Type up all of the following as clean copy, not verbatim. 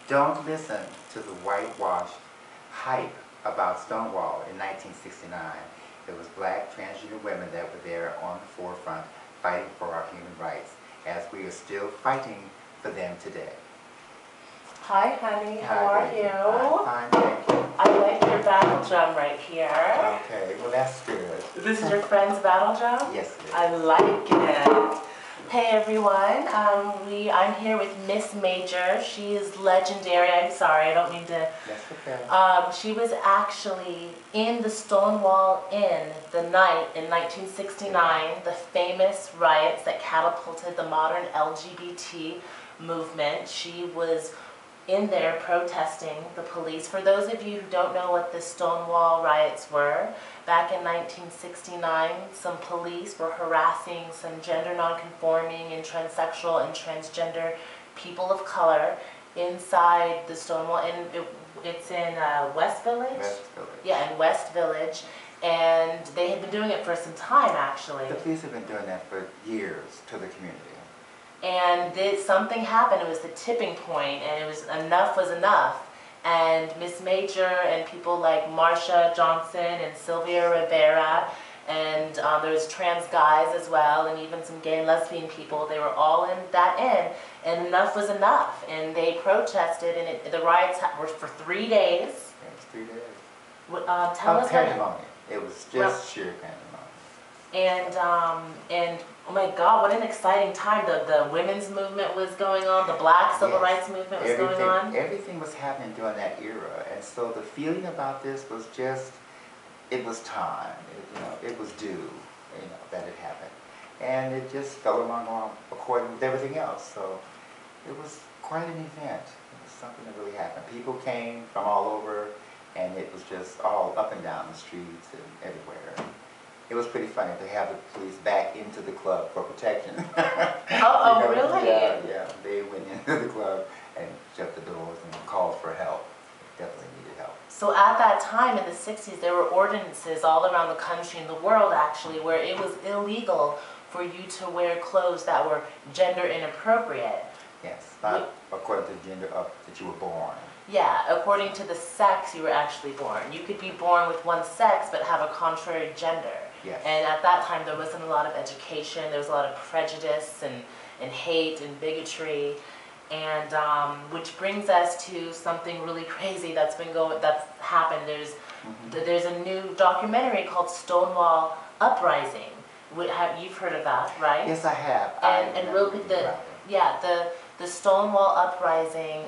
Don't listen to the whitewash hype about Stonewall in 1969. It was black transgender women that were there on the forefront fighting for our human rights, as we are still fighting for them today. Hi, honey. How Hi, are baby. you? I'm fine, thank you. I like your battle drum right here. Okay, well that's good. This is your friend's battle drum? Yes, it is. I like it. Hey everyone, I'm here with Miss Major. She is legendary. I'm sorry, I don't mean to. That's okay. She was actually in the Stonewall Inn the night in 1969, the famous riots that catapulted the modern LGBT movement. She was in there protesting the police. For those of you who don't know what the Stonewall riots were, back in 1969, some police were harassing some gender nonconforming and transsexual and transgender people of color inside the Stonewall Inn. It's in West Village? West Village. Yeah, in West Village. And they had been doing it for some time, actually. The police have been doing that for years to the community. And something happened. It was the tipping point, and it was enough. And Miss Major and people like Marsha Johnson and Sylvia Rivera, and there was trans guys as well, and even some gay and lesbian people. They were all in that inn, and enough was enough. And they protested, and the riots were for 3 days. It was 3 days. Tell us pandemonium. It was just sheer pandemonium. And oh my God, what an exciting time. The women's movement was going on, the black civil rights movement was going on. Everything was happening during that era. And so the feeling about this was just, it was time. It was due, that it happened. And it just fell along according with everything else. So it was quite an event. It was something that really happened. People came from all over, and it was just all up and down the streets and everywhere. It was pretty funny to have the police back into the club for protection. Really? Yeah. They went into the club and shut the doors and called for help. Definitely needed help. So at that time in the 60s, there were ordinances all around the country and the world actually where it was illegal for you to wear clothes that were gender inappropriate. Yes, not according to the gender that you were born. Yeah, according to the sex you were actually born. You could be born with one sex but have a contrary gender. Yes. And at that time there wasn't a lot of education, there was a lot of prejudice and hate and bigotry. And which brings us to something really crazy that's happened. There's a new documentary called Stonewall Uprising. You've heard of that, right? Yes, I have. And real quick, the Stonewall Uprising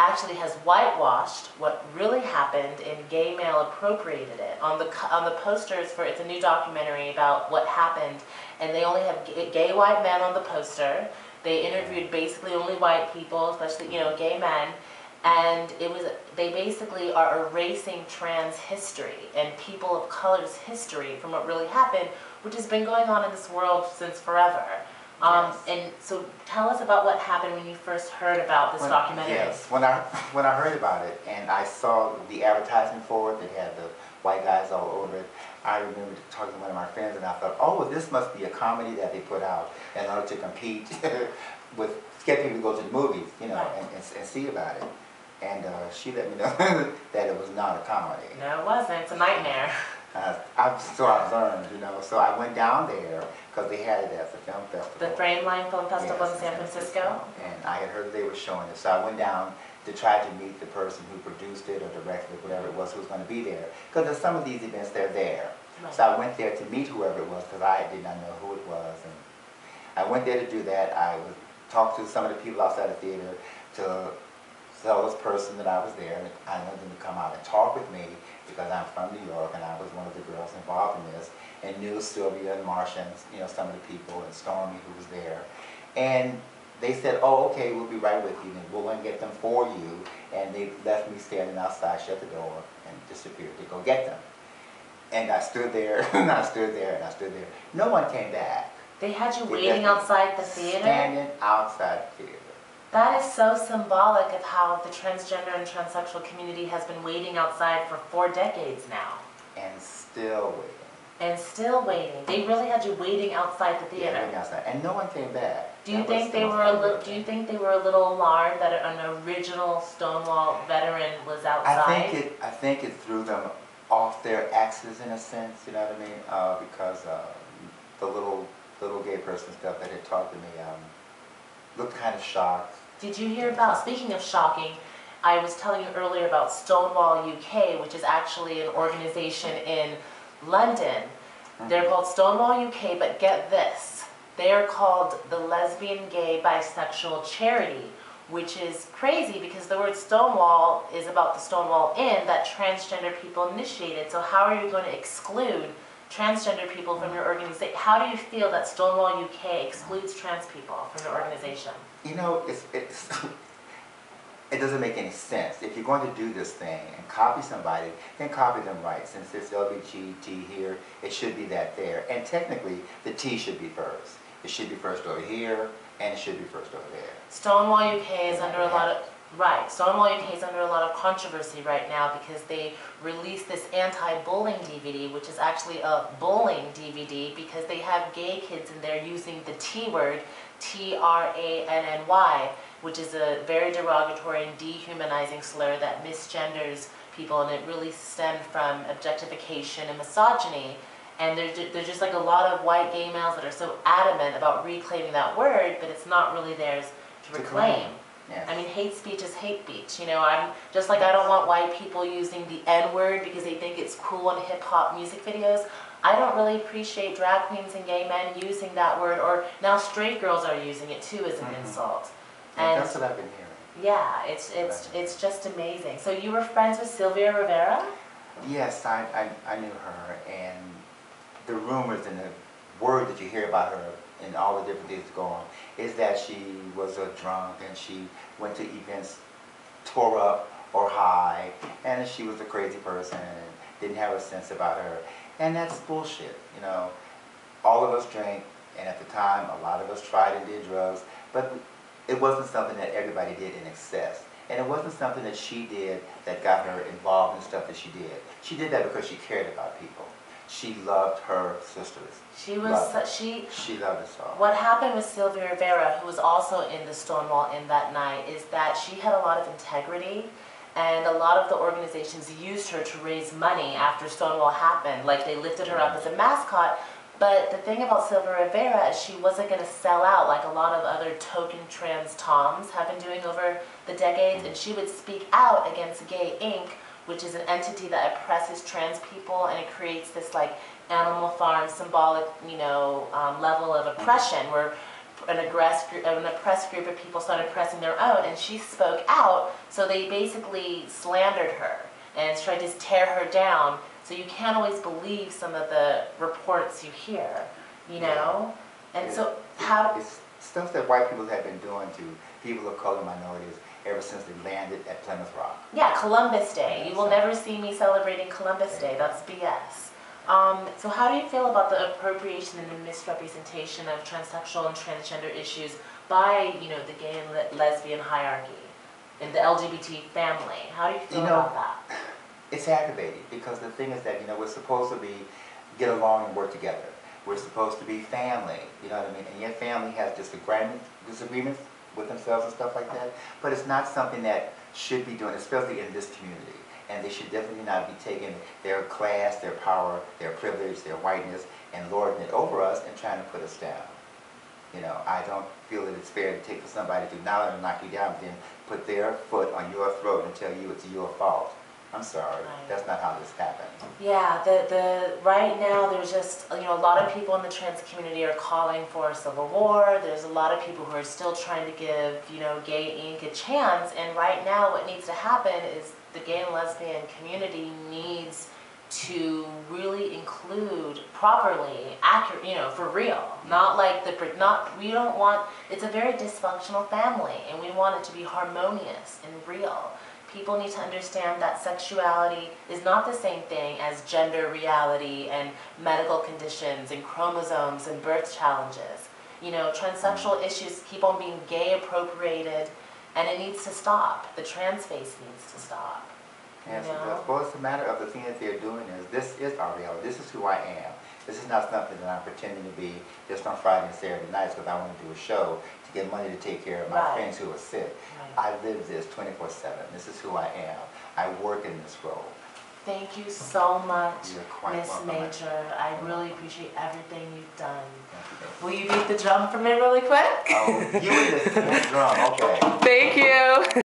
actually has whitewashed what really happened, and gay male appropriated it. On the posters for it's a new documentary about what happened, and they only have gay white men on the poster. They interviewed basically only white people, especially gay men, and they basically are erasing trans history and people of color's history from what really happened, which has been going on in this world since forever. Yes. And so tell us about what happened when you first heard about this documentary. Yes, when I heard about it and I saw the advertisement for it that had the white guys all over it, I remember talking to one of my friends and I thought, oh, well, this must be a comedy that they put out in order to compete with, get people to go to the movies, and see about it. And she let me know that it was not a comedy. No, it wasn't. It's a nightmare. So I've learned, So I went down there because they had it at the film festival. The Frameline Film Festival in San Francisco. And I had heard they were showing it, so I went down to try to meet the person who produced it or directed it, whatever it was, who was going to be there. Because at some of these events, they're there. Right. So I went there to meet whoever it was because I did not know who it was. And I went there to do that. I would talk to some of the people outside the theater to tell this person that I was there, and I wanted them to come out and talk with me because I'm from New York and I was one of the girls involved in this, and knew Sylvia and Marsha and some of the people, and Stormy who was there. And they said, oh, okay, we'll be right with you, and we'll go and get them for you. And they left me standing outside, shut the door, and disappeared to go get them. And I stood there, and I stood there, and I stood there. No one came back. They had you waiting outside the theater? Standing outside the theater. That is so symbolic of how the transgender and transsexual community has been waiting outside for 4 decades now. And still waiting. And still waiting. They really had you waiting outside the theater. Yeah, waiting outside. And no one came back. Do you think they were a little? Do you think they were a little alarmed that an original Stonewall veteran was outside? I think it threw them off their axis in a sense. You know what I mean? Because the little gay person stuff that had talked to me looked kind of shocked. Did you hear about? Speaking of shocking, I was telling you earlier about Stonewall UK, which is actually an organization in London. They're called Stonewall UK, but get this. They are called the Lesbian, Gay, Bisexual Charity, which is crazy because the word Stonewall is about the Stonewall Inn that transgender people initiated. So how are you going to exclude transgender people from your organization? How do you feel that Stonewall UK excludes trans people from your organization? You know, it doesn't make any sense. If you're going to do this thing and copy somebody, then copy them right. Since it's LGBT here, it should be that there. And technically, the T should be first. It should be first over here, and it should be first over there. Stonewall UK is under a lot of Stonewall UK is under a lot of controversy right now because they released this anti-bullying DVD, which is actually a bullying DVD because they have gay kids in there using the T word, TRANNY, which is a very derogatory and dehumanizing slur that misgenders people, and it really stemmed from objectification and misogyny. And there's just like a lot of white gay males that are so adamant about reclaiming that word, but it's not really theirs to reclaim. Yes. I mean, hate speech is hate speech. You know, I'm just like I don't want white people using the N-word because they think it's cool in hip-hop music videos. I don't really appreciate drag queens and gay men using that word, or now straight girls are using it too as an insult. Yeah, And that's what I've been hearing. yeah, it's just amazing. So you were friends with Sylvia Rivera? Yes, I knew her, and the rumors and the word that you hear about her and all the different things that go on is that she was a drunk and she went to events tore up or high, and she was a crazy person and didn't have a sense about her. And that's bullshit, you know. All of us drank, and at the time, a lot of us tried and did drugs, but it wasn't something that everybody did in excess. And it wasn't something that she did that got her involved in stuff that she did. She did that because she cared about people. She loved her sisters. She loved us all. What happened with Sylvia Rivera, who was also in the Stonewall Inn that night, is that she had a lot of integrity, and a lot of the organizations used her to raise money after Stonewall happened. Like, they lifted her up as a mascot. But the thing about Sylvia Rivera is she wasn't going to sell out like a lot of other token trans toms have been doing over the decades, and she would speak out against Gay Inc., which is an entity that oppresses trans people, and it creates this like Animal Farm symbolic, you know, level of oppression where an oppressed group of people started oppressing their own, and she spoke out, so they basically slandered her and tried to tear her down. So you can't always believe some of the reports you hear, you know? And it's stuff that white people have been doing to people of color, minorities, ever since they landed at Plymouth Rock. Yeah, Columbus Day. You will never see me celebrating Columbus Day. That's BS. So how do you feel about the appropriation and the misrepresentation of transsexual and transgender issues by, you know, the gay and lesbian hierarchy in the LGBT family? How do you feel about that? It's aggravating because the thing is that, you know, we're supposed to get along and work together. We're supposed to be family, you know what I mean? And yet family has disagreements with themselves and stuff like that. But it's not something that should be doing, especially in this community. And they should definitely not be taking their class, their power, their privilege, their whiteness, and lording it over us and trying to put us down. You know, I don't feel that it's fair to take for somebody to not only knock you down, but then put their foot on your throat and tell you it's your fault. I'm sorry, that's not how this happened. Yeah, right now there's just, you know, a lot of people in the trans community are calling for a civil war. There's a lot of people who are still trying to give, you know, Gay Inc. a chance. And right now what needs to happen is the gay and lesbian community needs to really include properly, accurate, you know, for real. Not like we don't want, it's a very dysfunctional family and we want it to be harmonious and real. People need to understand that sexuality is not the same thing as gender reality and medical conditions and chromosomes and birth challenges. You know, transsexual issues keep on being gay appropriated, and it needs to stop. The trans face needs to stop. Yes, it does. Well, it's a matter of the thing that they're doing is, this is our reality. This is who I am. This is not something that I'm pretending to be just on Friday and Saturday nights because I want to do a show to get money to take care of my friends who are sick. I live this 24/7. This is who I am. I work in this role. Thank you so much, You're quite Miss welcome. Major. I really appreciate everything you've done. Will you beat the drum for me really quick? Oh, you and the drum, okay. Thank you.